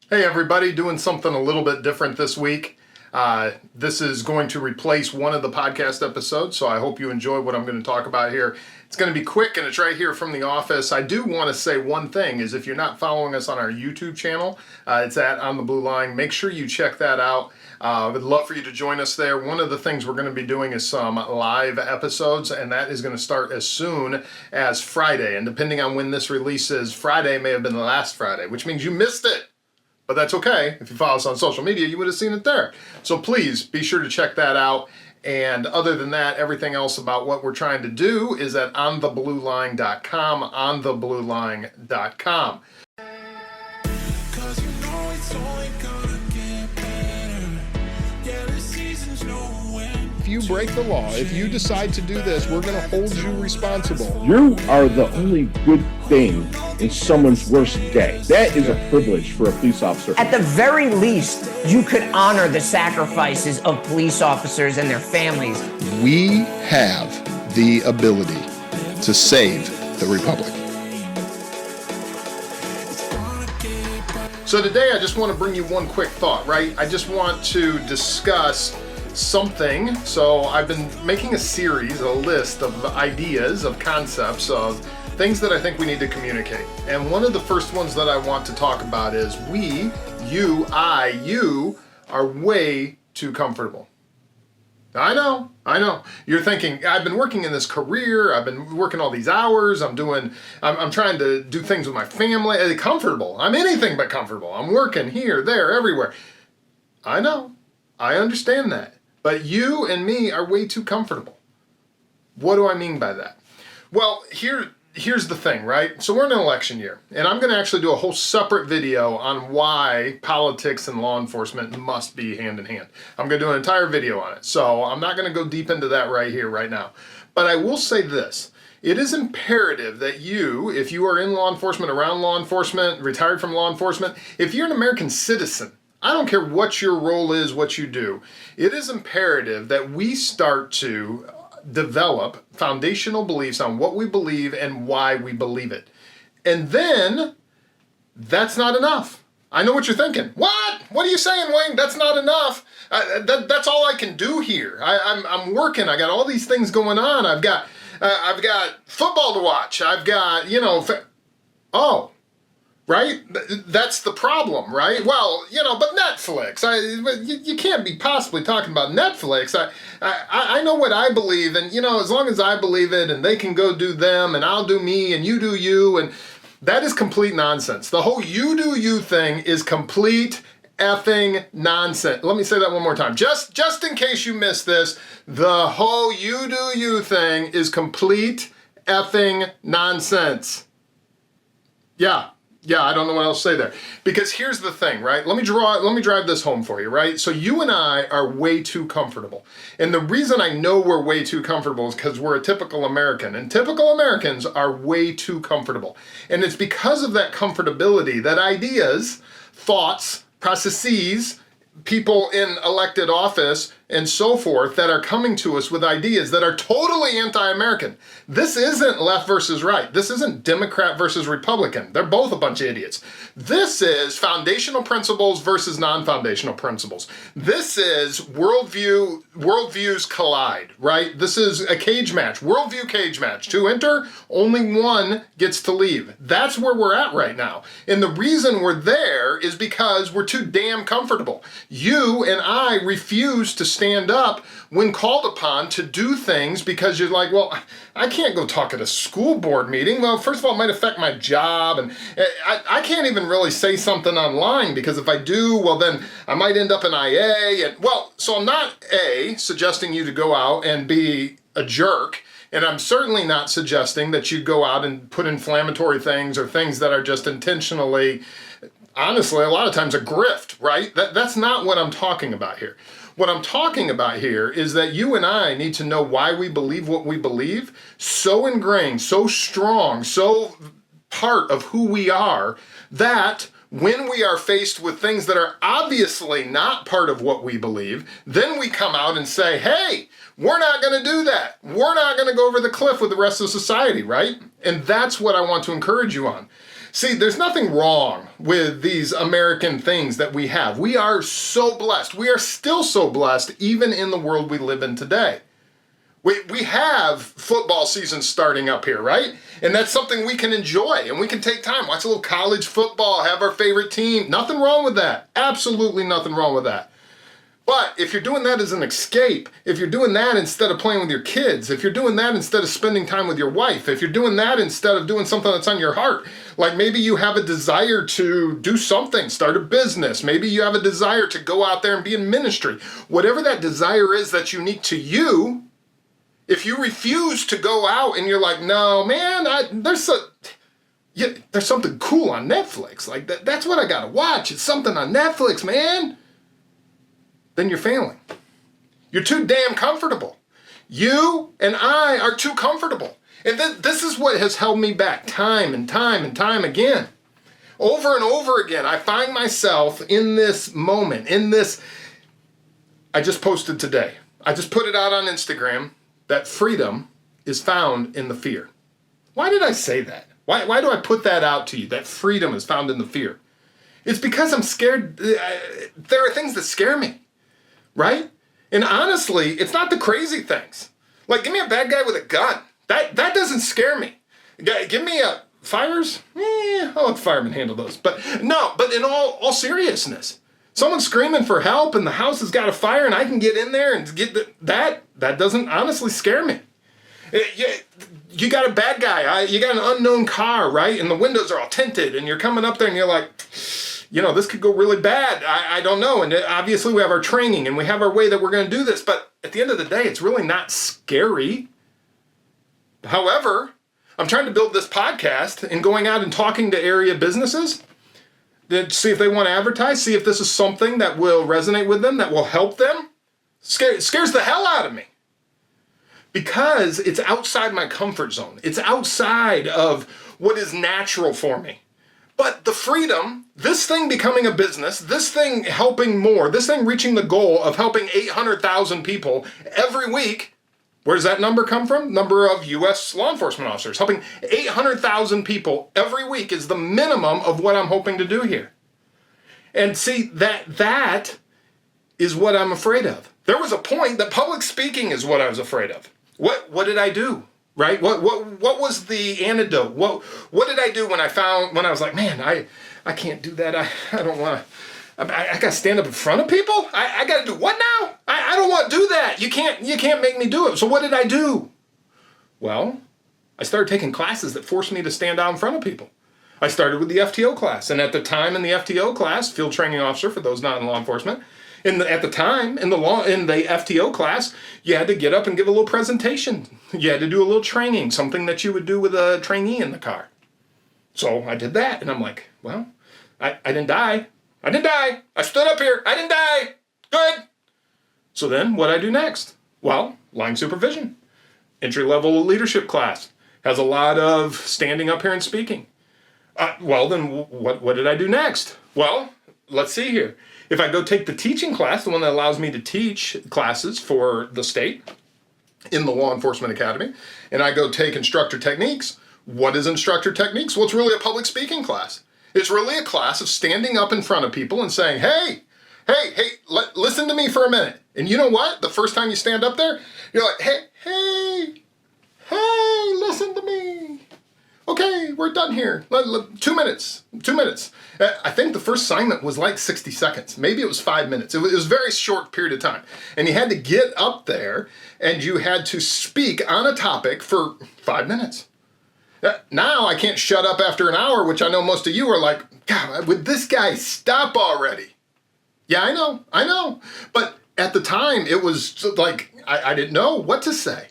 Hey everybody, doing something a little bit different this week. This is going to replace one of the podcast episodes, so I hope you enjoy what I'm going to talk about here. It's going to be quick and it's right here from the office. I do want to say one thing is if you're not following us on our YouTube channel, it's at On the Blue Line. Make sure you check that out. I would love for you to join us there. One of the things we're going to be doing is some live episodes, and that is going to start as soon as Friday. And depending on when this releases, Friday may have been the last Friday, which means you missed it. But that's okay. If you follow us on social media, you would have seen it there. So please be sure to check that out. And other than that, everything else about what we're trying to do is at ontheblueline.com, ontheblueline.com. If you break the law, if you decide to do this, we're going to hold you responsible. You are the only good thing in someone's worst day. That is a privilege for a police officer. At the very least, you could honor the sacrifices of police officers and their families. We have the ability to save the Republic. So today I just want to bring you one quick thought, right? I just want to discuss something. So I've been making a series, a list of ideas, of concepts, of things that I think we need to communicate. And one of the first ones that I want to talk about is you are way too comfortable. I know. You're thinking, I've been working in this career, I've been working all these hours, I'm trying to do things with my family, comfortable. I'm anything but comfortable. I'm working here, there, everywhere. I know. I understand that. But you and me are way too comfortable. What do I mean by that? Well, here's the thing, right? So we're in an election year, and I'm going to actually do a whole separate video on why politics and law enforcement must be hand in hand. I'm going to do an entire video on it. So I'm not going to go deep into that right here, right now. But I will say this. It is imperative that you, if you are in law enforcement, around law enforcement, retired from law enforcement, if you're an American citizen, I don't care what your role is, what you do, it is imperative that we start to develop foundational beliefs on what we believe and why we believe it. And then, that's not enough. I know what you're thinking. What? What are you saying, Wayne? That's not enough. That's all I can do here. I'm working. I got all these things going on. I've got football to watch. I've got, right? That's the problem, right? Well, but Netflix, you can't be possibly talking about Netflix. I know what I believe, and, as long as I believe it, and they can go do them, and I'll do me, and you do you, and that is complete nonsense. The whole you do you thing is complete effing nonsense. Let me say that one more time. Just in case you missed this, the whole you do you thing is complete effing nonsense. Yeah, I don't know what else to say there. Because here's the thing, right? Let me drive this home for you, right? So you and I are way too comfortable. And the reason I know we're way too comfortable is because we're a typical American. And typical Americans are way too comfortable. And it's because of that comfortability that ideas, thoughts, processes, people in elected office and so forth that are coming to us with ideas that are totally anti-American. This isn't left versus right. This isn't Democrat versus Republican. They're both a bunch of idiots. This is foundational principles versus non-foundational principles. This is worldviews collide, right? This is a cage match, worldview cage match. To enter, only one gets to leave. That's where we're at right now. And the reason we're there is because we're too damn comfortable. You and I refuse to stand up when called upon to do things because you're like, well, I can't go talk at a school board meeting. Well, first of all, it might affect my job, and I can't even really say something online because if I do, well, then I might end up in IA. And well, so I'm not suggesting you to go out and be a jerk. And I'm certainly not suggesting that you go out and put inflammatory things or things that are just intentionally, honestly, a lot of times a grift, right? That's not what I'm talking about here. What I'm talking about here is that you and I need to know why we believe what we believe, so ingrained, so strong, so part of who we are, that when we are faced with things that are obviously not part of what we believe, then we come out and say, hey, we're not going to do that. We're not going to go over the cliff with the rest of society, right? And that's what I want to encourage you on. See, there's nothing wrong with these American things that we have. We are so blessed. We are still so blessed, even in the world we live in today. We have football season starting up here, right? And that's something we can enjoy, and we can take time, watch a little college football, have our favorite team. Nothing wrong with that. Absolutely nothing wrong with that. But if you're doing that as an escape, if you're doing that instead of playing with your kids, if you're doing that instead of spending time with your wife, if you're doing that instead of doing something that's on your heart, like maybe you have a desire to do something, start a business, maybe you have a desire to go out there and be in ministry, whatever that desire is that's unique to you, if you refuse to go out and you're like, no, man, there's something cool on Netflix. Like that's what I gotta watch. It's something on Netflix, man. Then you're failing. You're too damn comfortable. You and I are too comfortable. And this is what has held me back time and time and time again. Over and over again, I find myself in this moment, I just posted today. I just put it out on Instagram that freedom is found in the fear. Why did I say that? Why do I put that out to you, that freedom is found in the fear? It's because I'm scared. There are things that scare me. Right? And honestly, it's not the crazy things. Like, give me a bad guy with a gun. That doesn't scare me. Give me a fires. I'll let firemen handle those. But no, but in all seriousness, someone screaming for help and the house has got a fire and I can get in there and get that doesn't honestly scare me. You got a bad guy. You got an unknown car, right? And the windows are all tinted and you're coming up there and you're like, this could go really bad. I don't know. And obviously we have our training and we have our way that we're going to do this. But at the end of the day, it's really not scary. However, I'm trying to build this podcast and going out and talking to area businesses to see if they want to advertise, see if this is something that will resonate with them, that will help them. Scares the hell out of me. Because it's outside my comfort zone. It's outside of what is natural for me. But the freedom, this thing becoming a business, this thing helping more, this thing reaching the goal of helping 800,000 people every week, where does that number come from? Number of U.S. law enforcement officers. Helping 800,000 people every week is the minimum of what I'm hoping to do here. And see, that is what I'm afraid of. There was a point that public speaking is what I was afraid of. What did I do? Right? What was the antidote? What did I do when I was like, man, I can't do that. I don't want to. I got to stand up in front of people. I got to do what now? I don't want to do that. You can't make me do it. So what did I do? Well, I started taking classes that forced me to stand out in front of people. I started with the FTO class, and at the time in the FTO class, field training officer for those not in law enforcement. At the time in the FTO class, you had to get up and give a little presentation. You had to do a little training, something that you would do with a trainee in the car. So I did that, and I'm like, well, I didn't die. I didn't die. I stood up here. I didn't die. Good. So then what I do next? Well, line supervision. Entry-level leadership class. Has a lot of standing up here and speaking. Well, then what did I do next? Well, let's see here. If I go take the teaching class, the one that allows me to teach classes for the state in the Law Enforcement Academy, and I go take instructor techniques, what is instructor techniques? Well, it's really a public speaking class. It's really a class of standing up in front of people and saying, hey, listen to me for a minute. And you know what? The first time you stand up there, you're like, hey, listen to me. Okay, we're done here. 2 minutes. I think the first assignment was like 60 seconds. Maybe it was 5 minutes. It was a very short period of time. And you had to get up there and you had to speak on a topic for 5 minutes. Now I can't shut up after an hour, which I know most of you are like, God, would this guy stop already? Yeah, I know. But at the time, it was like, I didn't know what to say,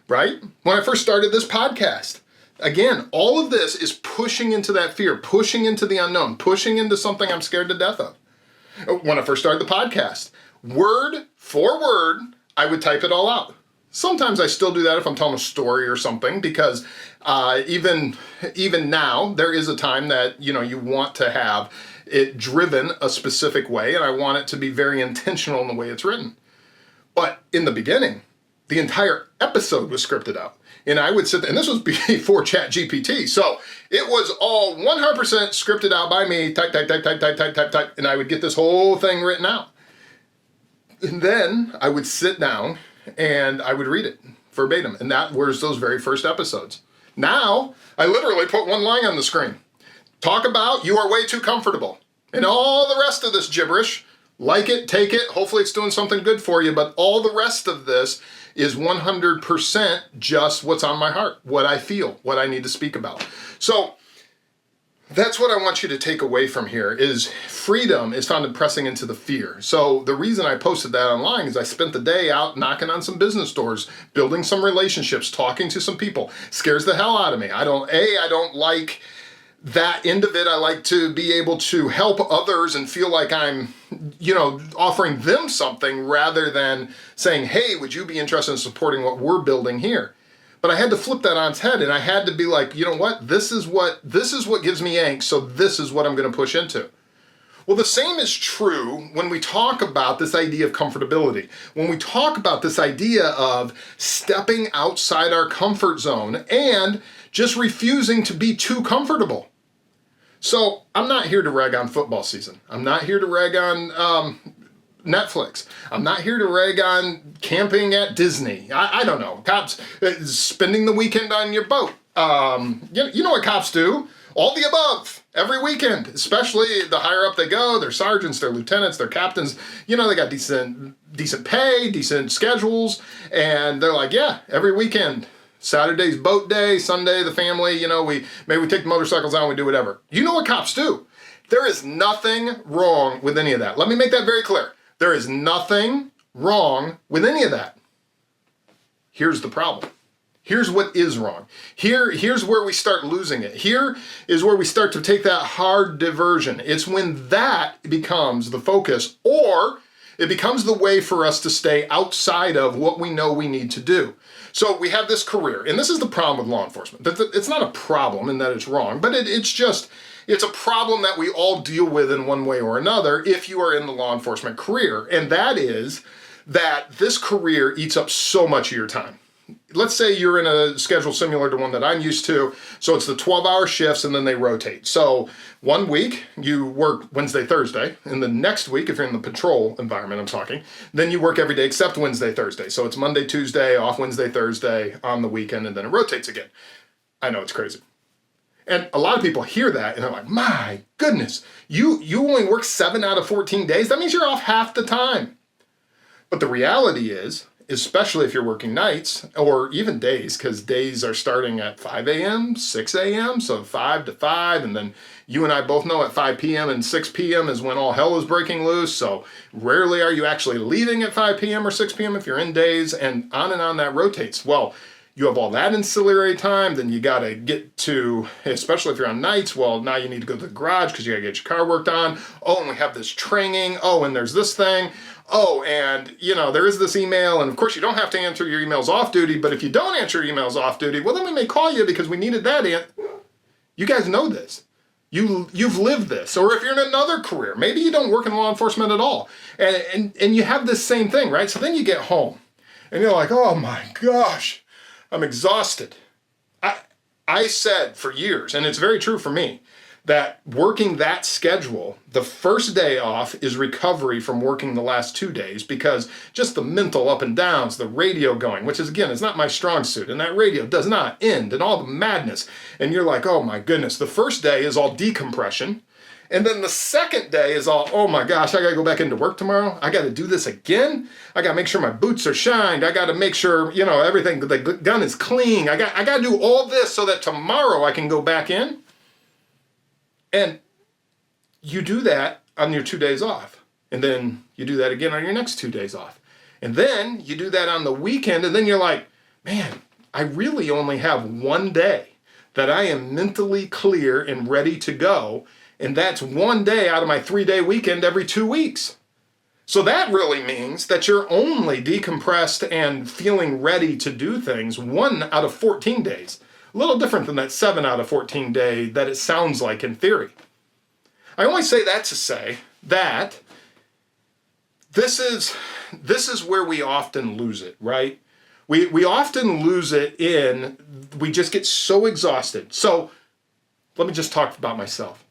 right? When I first started this podcast, again, all of this is pushing into that fear, pushing into the unknown, pushing into something I'm scared to death of. When I first started the podcast, word for word, I would type it all out. Sometimes I still do that if I'm telling a story or something, because even now, there is a time that, you want to have it driven a specific way, and I want it to be very intentional in the way it's written. But in the beginning, the entire episode was scripted out. And I would sit there, and this was before Chat GPT. So it was all 100% scripted out by me, type, type, type, type, type, type, type, type. And I would get this whole thing written out. And then I would sit down and I would read it verbatim. And that was those very first episodes. Now, I literally put one line on the screen. Talk about you are way too comfortable. And all the rest of this gibberish, like it, take it, hopefully it's doing something good for you, but all the rest of this is 100% just what's on my heart, what I feel, what I need to speak about. So that's what I want you to take away from here is freedom is found in pressing into the fear. So the reason I posted that online is I spent the day out knocking on some business doors, building some relationships, talking to some people. Scares the hell out of me. I don't like that end of it. I like to be able to help others and feel like I'm, offering them something rather than saying, hey, would you be interested in supporting what we're building here? But I had to flip that on its head and I had to be like, you know what? This is what gives me angst. So this is what I'm going to push into. Well, the same is true when we talk about this idea of comfortability. When we talk about this idea of stepping outside our comfort zone and just refusing to be too comfortable. So I'm not here to rag on football season. I'm not here to rag on Netflix. I'm not here to rag on camping at Disney. I don't know. Cops spending the weekend on your boat. You know what cops do? All the above every weekend, especially the higher up they go, they're sergeants, they're lieutenants, they're captains. They got decent pay, decent schedules, and they're like, yeah, every weekend. Saturday's boat day, Sunday, the family, we take the motorcycles out and we do whatever. You know what cops do? There is nothing wrong with any of that. Let me make that very clear. There is nothing wrong with any of that. Here's the problem. Here's what is wrong. Here's where we start losing it. Here is where we start to take that hard diversion. It's when that becomes the focus, or it becomes the way for us to stay outside of what we know we need to do. So we have this career, and this is the problem with law enforcement. It's not a problem in that it's wrong, but it's a problem that we all deal with in one way or another if you are in the law enforcement career. And that is that this career eats up so much of your time. Let's say you're in a schedule similar to one that I'm used to. So it's the 12-hour shifts and then they rotate. So 1 week you work Wednesday, Thursday, and the next week, if you're in the patrol environment, I'm talking, then you work every day except Wednesday, Thursday. So it's Monday, Tuesday, off Wednesday, Thursday, on the weekend, and then it rotates again. I know it's crazy. And a lot of people hear that and they're like, my goodness, you only work 7 out of 14 days? That means you're off half the time. But the reality is, especially if you're working nights or even days, because days are starting at 5 a.m., 6 a.m., so 5 to 5, and then you and I both know at 5 p.m. and 6 p.m. is when all hell is breaking loose, so rarely are you actually leaving at 5 p.m. or 6 p.m. if you're in days, and on that rotates. Well, you have all that ancillary time, then you gotta get to, especially if you're on nights, well, now you need to go to the garage because you gotta get your car worked on. Oh, and we have this training. Oh, and there's this thing. Oh, and there is this email, and of course you don't have to answer your emails off duty, but if you don't answer your emails off duty, well, then we may call you because we needed that. You guys know this. You've lived this. Or if you're in another career, maybe you don't work in law enforcement at all, and you have this same thing, right? So then you get home, and you're like, oh my gosh, I'm exhausted. I said for years, and it's very true for me, that working that schedule, the first day off is recovery from working the last 2 days, because just the mental up and downs, the radio going, which is, again, is not my strong suit, and that radio does not end, and all the madness. And you're like, oh my goodness, the first day is all decompression. And then the second day is all, oh my gosh, I gotta go back into work tomorrow. I gotta do this again. I gotta make sure my boots are shined. I gotta make sure, everything, the gun is clean. I gotta do all this so that tomorrow I can go back in. And you do that on your 2 days off. And then you do that again on your next 2 days off. And then you do that on the weekend. And then you're like, man, I really only have 1 day that I am mentally clear and ready to go. And that's 1 day out of my 3-day weekend every 2 weeks. So that really means that you're only decompressed and feeling ready to do things 1 out of 14 days. A little different than that 7 out of 14 day that it sounds like in theory. I only say that to say that this is where we often lose it, right? We often lose it we just get so exhausted. So let me just talk about myself.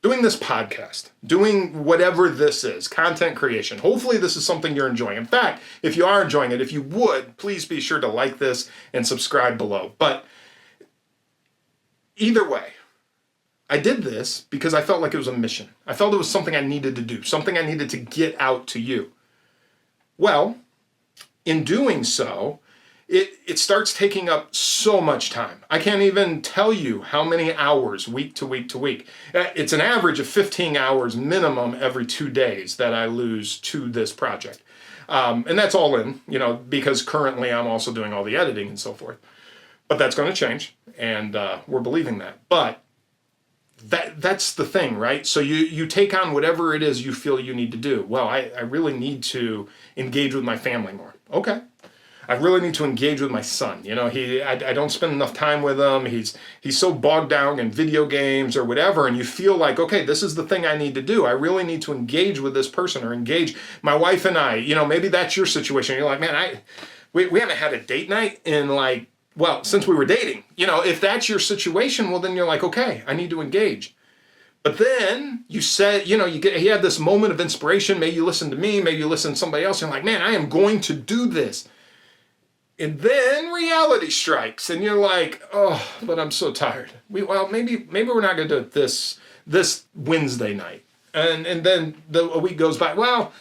Doing this podcast, doing whatever this is, content creation. Hopefully this is something you're enjoying. In fact, if you are enjoying it, if you would, please be sure to like this and subscribe below. But either way, I did this because I felt like it was a mission. I felt it was something I needed to do, something I needed to get out to you. Well, in doing so, it starts taking up so much time. I can't even tell you how many hours week to week to week. It's an average of 15 hours minimum every 2 days that I lose to this project. And that's all in, because currently I'm also doing all the editing and so forth. But that's going to change, and we're believing that. But that's the thing, right? So you take on whatever it is you feel you need to do. Well, I really need to engage with my family more. Okay. I really need to engage with my son. I don't spend enough time with him. He's so bogged down in video games or whatever, and you feel like, okay, this is the thing I need to do. I really need to engage with this person or engage my wife and I. Maybe that's your situation. You're like, man, we haven't had a date night in since we were dating. If that's your situation, well, then you're like, okay, I need to engage. But then you said, you have this moment of inspiration. Maybe you listen to me, maybe you listen to somebody else. You're like, man, I am going to do this. And then reality strikes, and you're like, oh, but I'm so tired. Maybe we're not going to do it this Wednesday night. And then a week goes by. Well,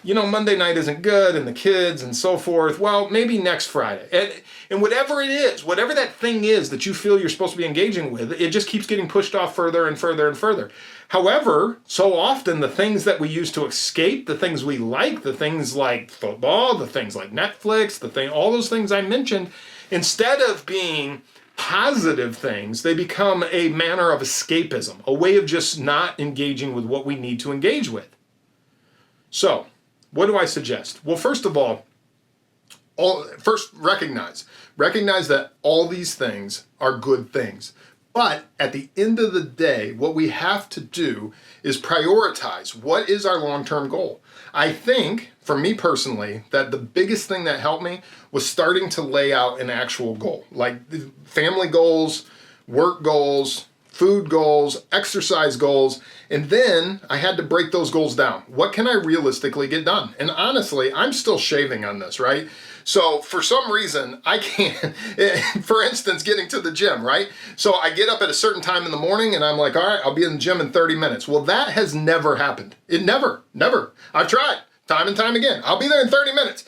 Monday night isn't good, and the kids and so forth. Well, maybe next Friday. And whatever it is, whatever that thing is that you feel you're supposed to be engaging with, it just keeps getting pushed off further and further and further. However, so often the things that we use to escape, the things we like, the things like football, the things like Netflix, all those things I mentioned, instead of being positive things, they become a manner of escapism, a way of just not engaging with what we need to engage with. So, what do I suggest? Well, first of all, recognize that all these things are good things. But at the end of the day, what we have to do is prioritize. What is our long-term goal? I think, for me personally, that the biggest thing that helped me was starting to lay out an actual goal, like family goals, work goals, food goals, exercise goals, and then I had to break those goals down. What can I realistically get done? And honestly, I'm still shaving on this, right? So for some reason, I can't, for instance, getting to the gym, right? So I get up at a certain time in the morning and I'm like, all right, I'll be in the gym in 30 minutes. Well, that has never happened. It never. I've tried time and time again. I'll be there in 30 minutes.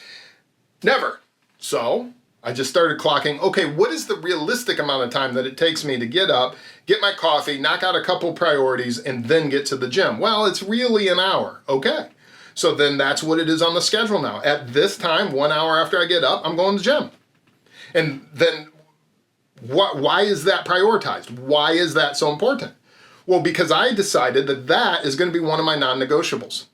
Never. So I just started clocking, okay, what is the realistic amount of time that it takes me to get up, get my coffee, knock out a couple priorities, and then get to the gym? Well, it's really an hour. Okay. So then that's what it is on the schedule now. At this time, 1 hour after I get up, I'm going to the gym. And then why is that prioritized? Why is that so important? Well, because I decided that is going to be one of my non-negotiables.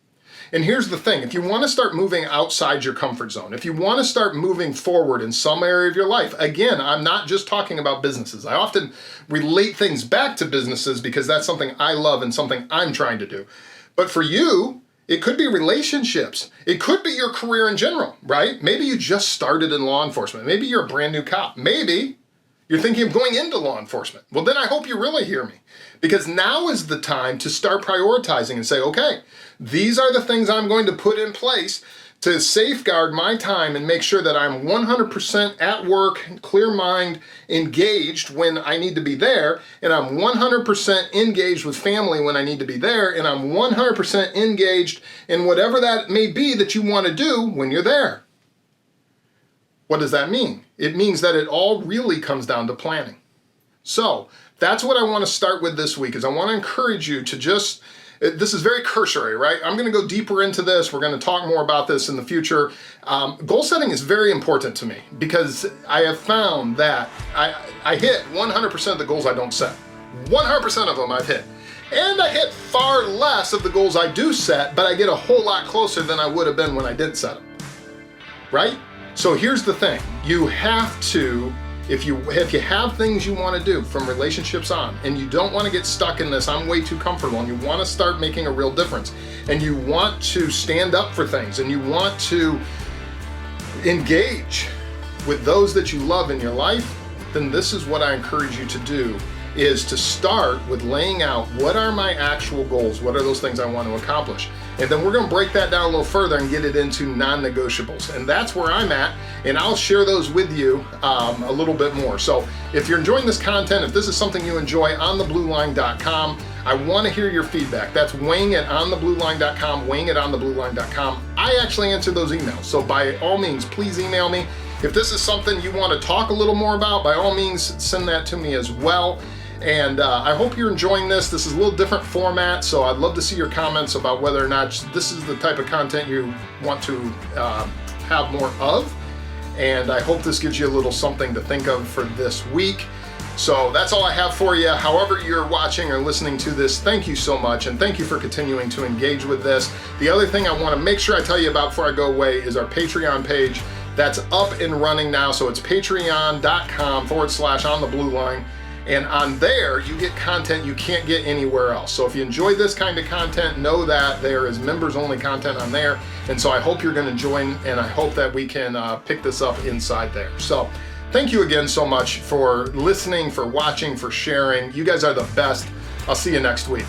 And here's the thing. If you want to start moving outside your comfort zone, if you want to start moving forward in some area of your life, again, I'm not just talking about businesses. I often relate things back to businesses because that's something I love and something I'm trying to do. But for you, it could be relationships. It could be your career in general, right? Maybe you just started in law enforcement. Maybe you're a brand new cop. Maybe you're thinking of going into law enforcement. Well, then I hope you really hear me, because now is the time to start prioritizing and say, okay, these are the things I'm going to put in place to safeguard my time and make sure that I'm 100% at work, clear mind, engaged when I need to be there, and I'm 100% engaged with family when I need to be there, and I'm 100% engaged in whatever that may be that you want to do when you're there. What does that mean? It means that it all really comes down to planning. So that's what I want to start with this week, is I want to encourage you to just, this is very cursory, right? I'm going to go deeper into this. We're going to talk more about this in the future. Goal setting is very important to me because I have found that I hit 100% of the goals I don't set. 100% of them I've hit. And I hit far less of the goals I do set, but I get a whole lot closer than I would have been when I didn't set them, right? So here's the thing. You have to, if you have things you want to do from relationships on, and you don't want to get stuck in this, I'm way too comfortable, and you want to start making a real difference, and you want to stand up for things, and you want to engage with those that you love in your life, then this is what I encourage you to do, is to start with laying out what are my actual goals, what are those things I want to accomplish. And then we're going to break that down a little further and get it into non-negotiables. And that's where I'm at, and I'll share those with you a little bit more. So if you're enjoying this content, if this is something you enjoy, ontheblueline.com, I want to hear your feedback. That's weighing@ontheblueline.com, weighing@ontheblueline.com. I actually answer those emails. So by all means, please email me. If this is something you want to talk a little more about, by all means, send that to me as well. And I hope you're enjoying this. This is a little different format, so I'd love to see your comments about whether or not this is the type of content you want to have more of. And I hope this gives you a little something to think of for this week. So that's all I have for you. However you're watching or listening to this, thank you so much, and thank you for continuing to engage with this. The other thing I want to make sure I tell you about before I go away is our Patreon page. That's up and running now, so it's patreon.com/ontheblueline. And on there, you get content you can't get anywhere else. So if you enjoy this kind of content, know that there is members-only content on there. And so I hope you're going to join, and I hope that we can pick this up inside there. So thank you again so much for listening, for watching, for sharing. You guys are the best. I'll see you next week.